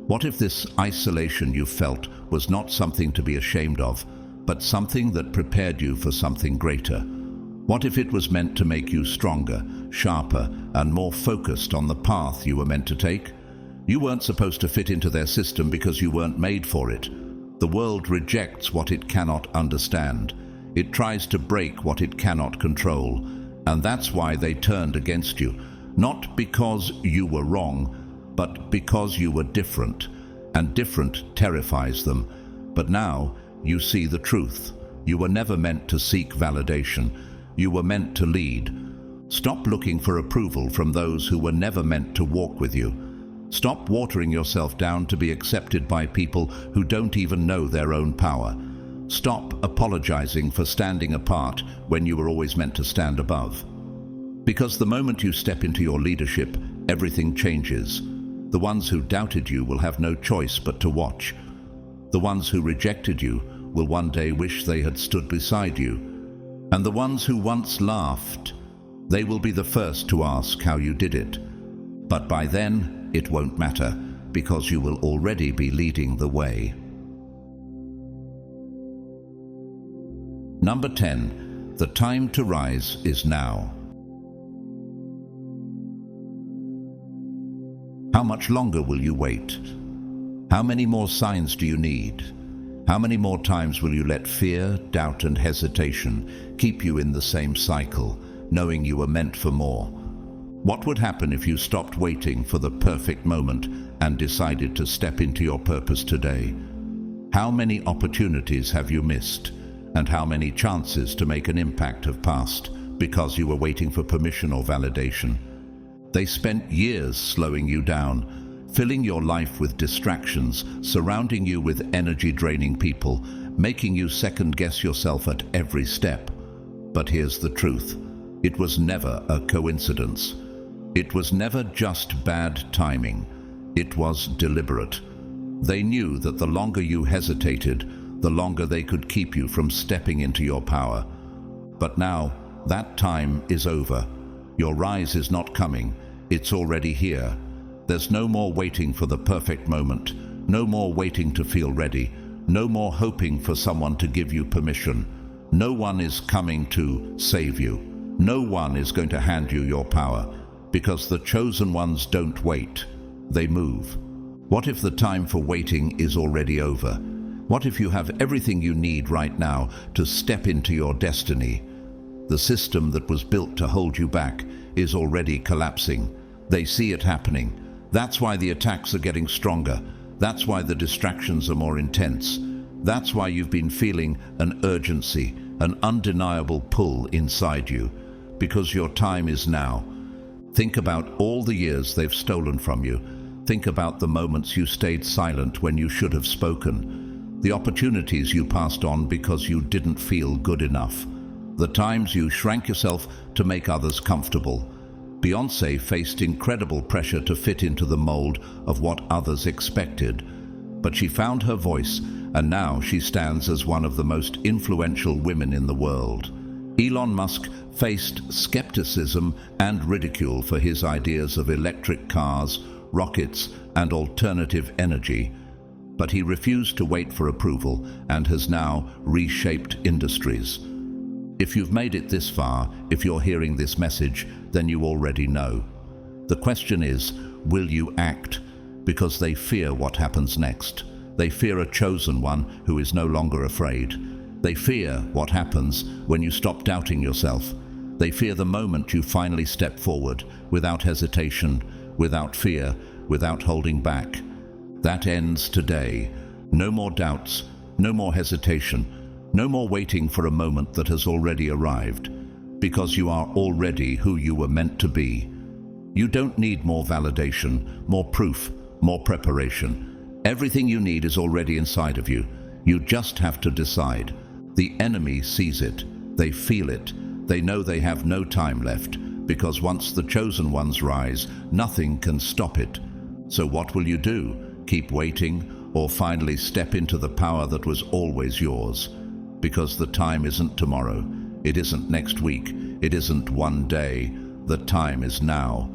Speaker 1: What if this isolation you felt was not something to be ashamed of, but something that prepared you for something greater? What if it was meant to make you stronger, sharper, and more focused on the path you were meant to take? You weren't supposed to fit into their system because you weren't made for it. The world rejects what it cannot understand. It tries to break what it cannot control. And that's why they turned against you. Not because you were wrong, but because you were different. And different terrifies them. But now you see the truth. You were never meant to seek validation. You were meant to lead. Stop looking for approval from those who were never meant to walk with you. Stop watering yourself down to be accepted by people who don't even know their own power. Stop apologizing for standing apart when you were always meant to stand above. Because the moment you step into your leadership, everything changes. The ones who doubted you will have no choice but to watch. The ones who rejected you will one day wish they had stood beside you. And the ones who once laughed, they will be the first to ask how you did it. But by then, it won't matter, because you will already be leading the way. Number 10. The time to rise is now. How much longer will you wait? How many more signs do you need? How many more times will you let fear, doubt, and hesitation keep you in the same cycle, knowing you were meant for more? What would happen if you stopped waiting for the perfect moment and decided to step into your purpose today? How many opportunities have you missed? And how many chances to make an impact have passed because you were waiting for permission or validation? They spent years slowing you down, filling your life with distractions, surrounding you with energy-draining people, making you second-guess yourself at every step. But here's the truth. It was never a coincidence. It was never just bad timing. It was deliberate. They knew that the longer you hesitated, the longer they could keep you from stepping into your power. But now, that time is over. Your rise is not coming. It's already here. There's no more waiting for the perfect moment. No more waiting to feel ready. No more hoping for someone to give you permission. No one is coming to save you. No one is going to hand you your power, because the chosen ones don't wait. They move. What if the time for waiting is already over? What if you have everything you need right now to step into your destiny? The system that was built to hold you back is already collapsing. They see it happening. That's why the attacks are getting stronger. That's why the distractions are more intense. That's why you've been feeling an urgency, an undeniable pull inside you. Because your time is now. Think about all the years they've stolen from you. Think about the moments you stayed silent when you should have spoken. The opportunities you passed on because you didn't feel good enough. The times you shrank yourself to make others comfortable. Beyoncé faced incredible pressure to fit into the mold of what others expected. But she found her voice, and now she stands as one of the most influential women in the world. Elon Musk faced skepticism and ridicule for his ideas of electric cars, rockets, and alternative energy. But he refused to wait for approval and has now reshaped industries. If you've made it this far, if you're hearing this message, then you already know. The question is, will you act? Because they fear what happens next. They fear a chosen one who is no longer afraid. They fear what happens when you stop doubting yourself. They fear the moment you finally step forward, without hesitation, without fear, without holding back. That ends today. No more doubts, no more hesitation, no more waiting for a moment that has already arrived, because you are already who you were meant to be. You don't need more validation, more proof, more preparation. Everything you need is already inside of you. You just have to decide. The enemy sees it. They feel it. They know they have no time left, because once the chosen ones rise, nothing can stop it. So what will you do? Keep waiting, or finally step into the power that was always yours? Because the time isn't tomorrow. It isn't next week. It isn't one day. The time is now,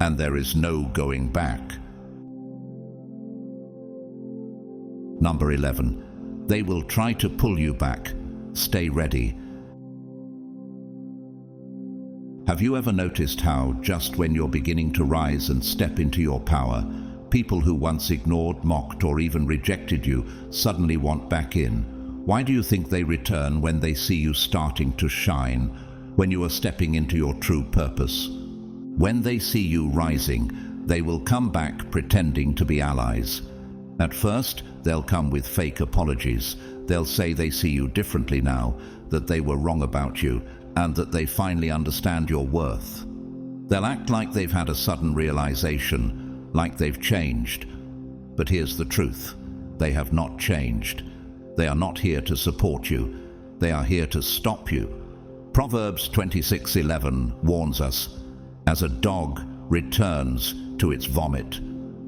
Speaker 1: and there is no going back. Number 11. They will try to pull you back. Stay ready. Have you ever noticed how, just when you're beginning to rise and step into your power, people who once ignored, mocked, or even rejected you suddenly want back in? Why do you think they return when they see you starting to shine, when you are stepping into your true purpose? When they see you rising, they will come back pretending to be allies. At first, they'll come with fake apologies. They'll say they see you differently now, that they were wrong about you, and that they finally understand your worth. They'll act like they've had a sudden realization, like they've changed. But here's the truth. They have not changed. They are not here to support you. They are here to stop you. Proverbs 26:11 warns us, "As a dog returns to its vomit,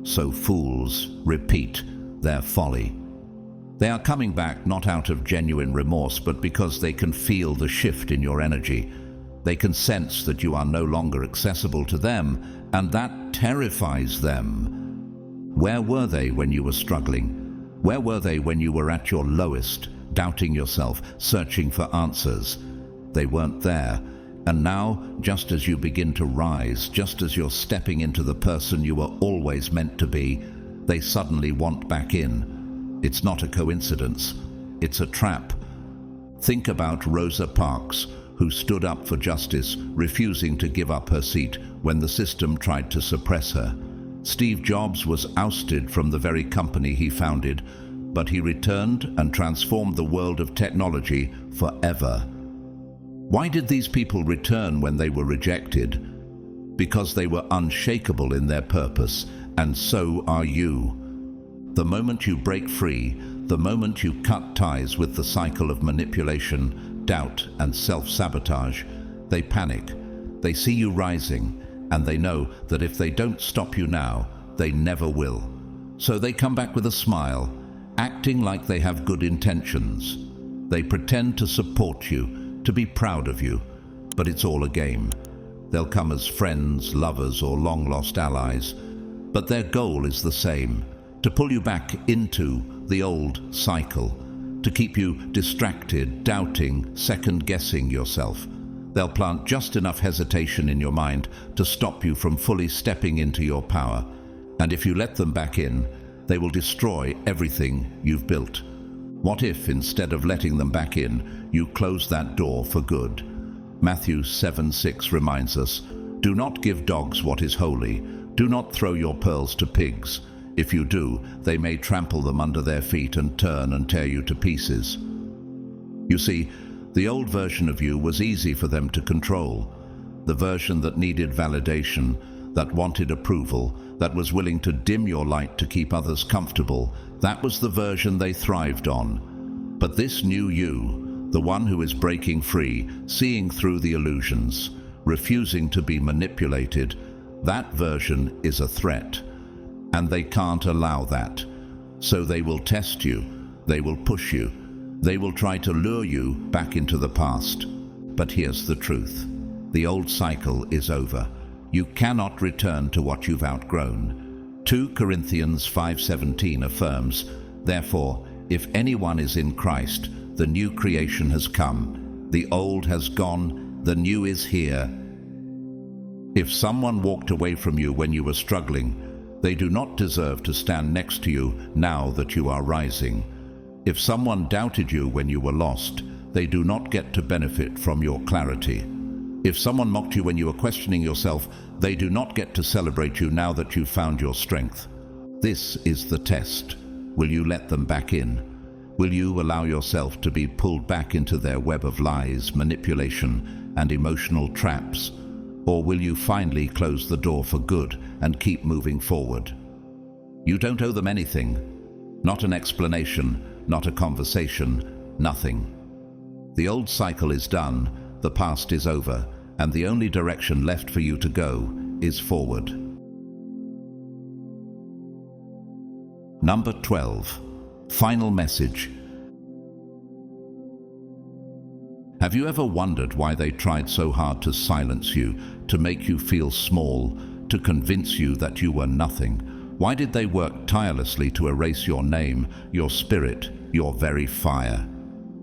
Speaker 1: so fools repeat their folly." They are coming back not out of genuine remorse, but because they can feel the shift in your energy. They can sense that you are no longer accessible to them, and that terrifies them. Where were they when you were struggling? Where were they when you were at your lowest, doubting yourself, searching for answers? They weren't there. And now, just as you begin to rise, just as you're stepping into the person you were always meant to be, they suddenly want back in. It's not a coincidence. It's a trap. Think about Rosa Parks, who stood up for justice, refusing to give up her seat when the system tried to suppress her. Steve Jobs was ousted from the very company he founded, but he returned and transformed the world of technology forever. Why did these people return when they were rejected? Because they were unshakable in their purpose, and so are you. The moment you break free, the moment you cut ties with the cycle of manipulation, doubt, and self-sabotage, they panic. They see you rising, and they know that if they don't stop you now, they never will. So they come back with a smile, acting like they have good intentions. They pretend to support you, to be proud of you, but it's all a game. They'll come as friends, lovers, or long-lost allies, but their goal is the same: to pull you back into the old cycle, to keep you distracted, doubting, second-guessing yourself. They'll plant just enough hesitation in your mind to stop you from fully stepping into your power. And if you let them back in, they will destroy everything you've built. What if, instead of letting them back in, you close that door for good? Matthew 7:6 reminds us, "Do not give dogs what is holy. Do not throw your pearls to pigs. If you do, they may trample them under their feet and turn and tear you to pieces." You see, the old version of you was easy for them to control. The version that needed validation, that wanted approval, that was willing to dim your light to keep others comfortable, that was the version they thrived on. But this new you, the one who is breaking free, seeing through the illusions, refusing to be manipulated, that version is a threat. And they can't allow that. So they will test you, they will push you, they will try to lure you back into the past. But here's the truth. The old cycle is over. You cannot return to what you've outgrown. 2 Corinthians 5:17 affirms, "Therefore, if anyone is in Christ, the new creation has come. The old has gone, the new is here." If someone walked away from you when you were struggling, they do not deserve to stand next to you now that you are rising. If someone doubted you when you were lost, they do not get to benefit from your clarity. If someone mocked you when you were questioning yourself, they do not get to celebrate you now that you've found your strength. This is the test. Will you let them back in? Will you allow yourself to be pulled back into their web of lies, manipulation, and emotional traps? Or will you finally close the door for good and keep moving forward? You don't owe them anything. Not an explanation, not a conversation, nothing. The old cycle is done, the past is over, and the only direction left for you to go is forward. Number 12. Final message. Have you ever wondered why they tried so hard to silence you, to make you feel small, to convince you that you were nothing? Why did they work tirelessly to erase your name, your spirit, your very fire?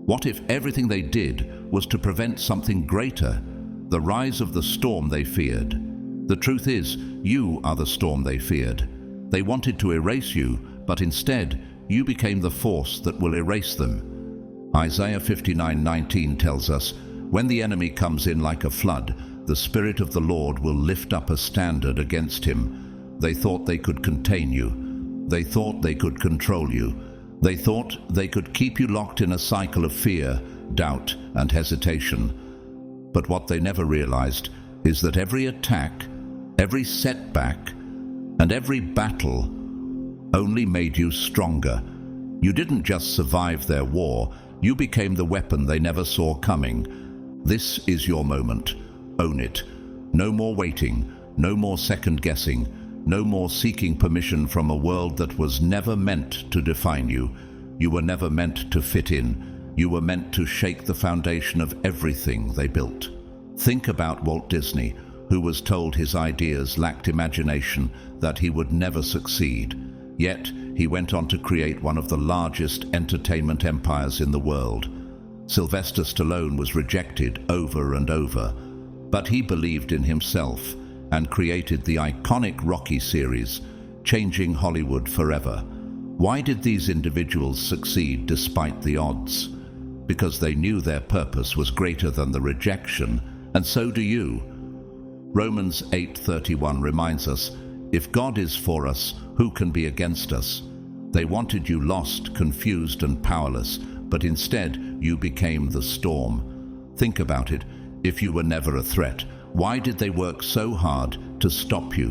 Speaker 1: What if everything they did was to prevent something greater, the rise of the storm they feared? The truth is, you are the storm they feared. They wanted to erase you, but instead, you became the force that will erase them. Isaiah 59:19 tells us, "When the enemy comes in like a flood, the Spirit of the Lord will lift up a standard against him." They thought they could contain you. They thought they could control you. They thought they could keep you locked in a cycle of fear, doubt, and hesitation. But what they never realized is that every attack, every setback, and every battle only made you stronger. You didn't just survive their war, you became the weapon they never saw coming. This is your moment. Own it. No more waiting, no more second guessing, no more seeking permission from a world that was never meant to define you. You were never meant to fit in. You were meant to shake the foundation of everything they built. Think about Walt Disney, who was told his ideas lacked imagination, that he would never succeed. Yet, he went on to create one of the largest entertainment empires in the world. Sylvester Stallone was rejected over and over, but he believed in himself and created the iconic Rocky series, changing Hollywood forever. Why did these individuals succeed despite the odds? Because they knew their purpose was greater than the rejection, and so do you. Romans 8:31 reminds us, "If God is for us, who can be against us?" They wanted you lost, confused, and powerless, but instead you became the storm. Think about it. If you were never a threat, why did they work so hard to stop you?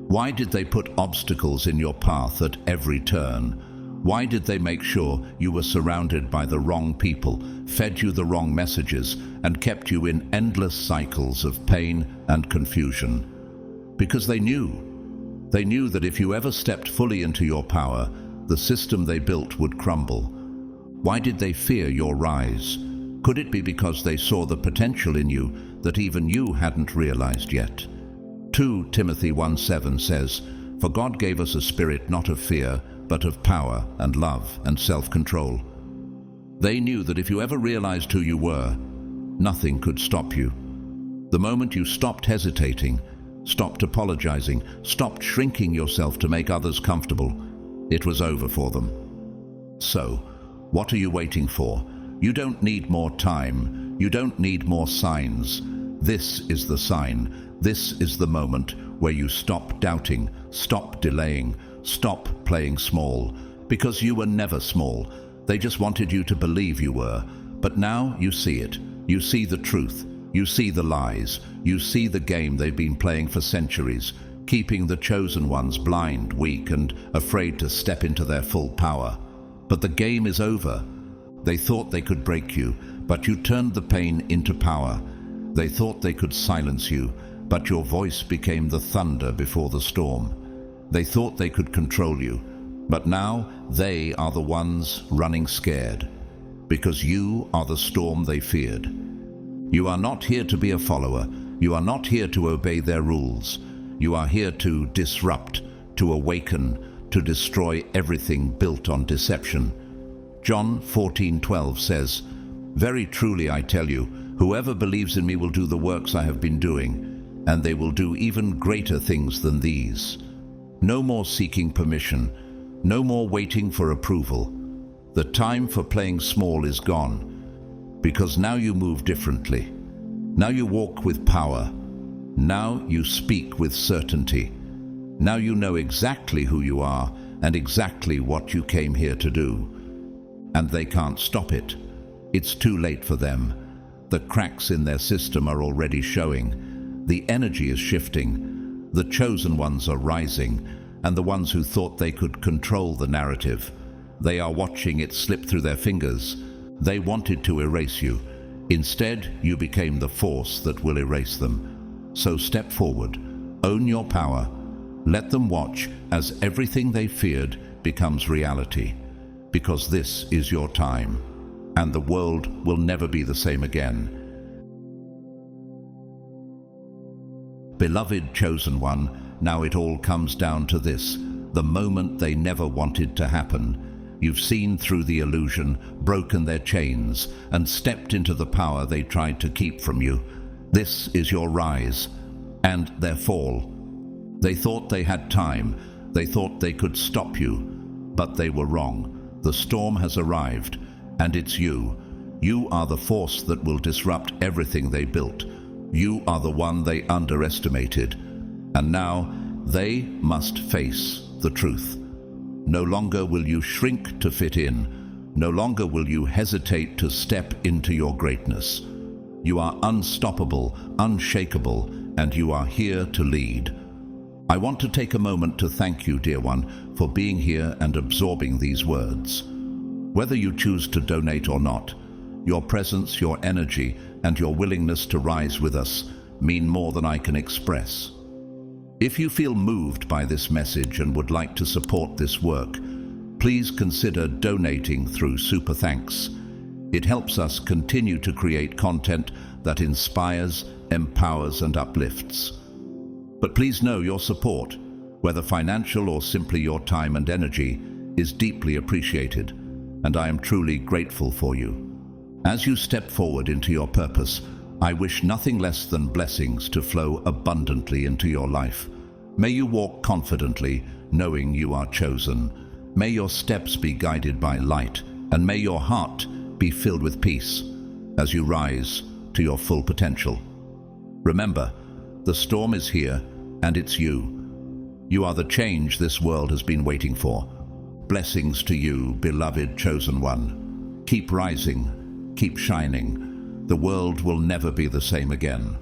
Speaker 1: Why did they put obstacles in your path at every turn? Why did they make sure you were surrounded by the wrong people, fed you the wrong messages, and kept you in endless cycles of pain and confusion? Because they knew. They knew that if you ever stepped fully into your power, the system they built would crumble. Why did they fear your rise? Could it be because they saw the potential in you that even you hadn't realized yet? 2 Timothy 1:7 says, "For God gave us a spirit not of fear, but of power and love and self-control." They knew that if you ever realized who you were, nothing could stop you. The moment you stopped hesitating, stopped apologizing, stopped shrinking yourself to make others comfortable, it was over for them. So, what are you waiting for? You don't need more time. You don't need more signs. This is the sign. This is the moment where you stop doubting, stop delaying, stop playing small. Because you were never small. They just wanted you to believe you were. But now you see it. You see the truth. You see the lies. You see the game they've been playing for centuries, keeping the chosen ones blind, weak, and afraid to step into their full power. But the game is over. They thought they could break you, but you turned the pain into power. They thought they could silence you, but your voice became the thunder before the storm. They thought they could control you, but now they are the ones running scared, because you are the storm they feared. You are not here to be a follower. You are not here to obey their rules. You are here to disrupt, to awaken, to destroy everything built on deception. John 14:12 says, "Very truly I tell you, whoever believes in me will do the works I have been doing, and they will do even greater things than these." No more seeking permission. No more waiting for approval. The time for playing small is gone, because now you move differently. Now you walk with power. Now you speak with certainty. Now you know exactly who you are and exactly what you came here to do. And they can't stop it. It's too late for them. The cracks in their system are already showing. The energy is shifting. The chosen ones are rising, and the ones who thought they could control the narrative, they are watching it slip through their fingers. They wanted to erase you. Instead, you became the force that will erase them. So step forward. Own your power. Let them watch as everything they feared becomes reality. Because this is your time. and the world will never be the same again. Beloved chosen one, now it all comes down to this, the moment they never wanted to happen. You've seen through the illusion, broken their chains, and stepped into the power they tried to keep from you. This is your rise, and their fall. They thought they had time, they thought they could stop you, but they were wrong. The storm has arrived, and it's you. You are the force that will disrupt everything they built. You are the one they underestimated. And now they must face the truth. No longer will you shrink to fit in. No longer will you hesitate to step into your greatness. You are unstoppable, unshakable, and you are here to lead. I want to take a moment to thank you, dear one, for being here and absorbing these words. Whether you choose to donate or not, your presence, your energy, and your willingness to rise with us mean more than I can express. If you feel moved by this message and would like to support this work, please consider donating through Super Thanks. It helps us continue to create content that inspires, empowers, and uplifts. But please know your support, whether financial or simply your time and energy, is deeply appreciated, and I am truly grateful for you. As you step forward into your purpose, I wish nothing less than blessings to flow abundantly into your life. May you walk confidently, knowing you are chosen. May your steps be guided by light, and may your heart be filled with peace as you rise to your full potential. Remember, the storm is here, and it's you. You are the change this world has been waiting for. Blessings to you, beloved chosen one. Keep rising. Keep shining. The world will never be the same again.